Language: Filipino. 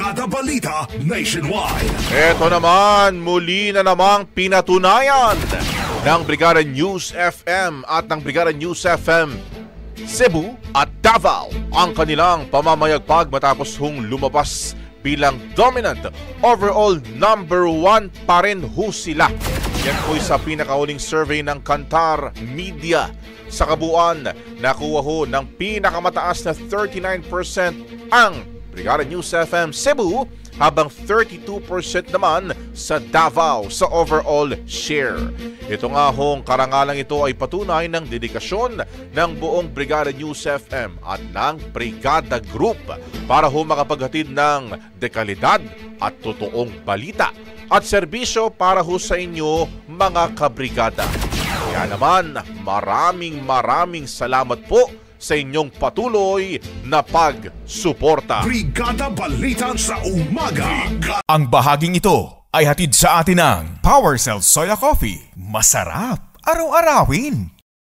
Brigada Balita Nationwide. Ito naman, muli na namang pinatunayan ng Brigada News FM at ng Brigada News FM Cebu at Davao ang kanilang pamamayagpag matapos lumabas bilang dominant overall number 1 pa rin sila. Yan po'y sa pinakauling survey ng Kantar Media. Sa kabuuan, nakuha ng pinakamataas na 39% ang Brigada News FM Cebu, habang 32% naman sa Davao sa overall share. Ito nga karangalang ito ay patunay ng dedikasyon ng buong Brigada News FM at ng Brigada Group para makapaghatid ng dekalidad at totoong balita at serbisyo para sa inyo mga kabrigada. Kaya naman, maraming salamat po sa inyong patuloy na pagsuporta. Brigada Balita sa Umaga. Ang bahaging ito ay hatid sa atin ng PowerCell Soya Coffee. Masarap araw-arawin.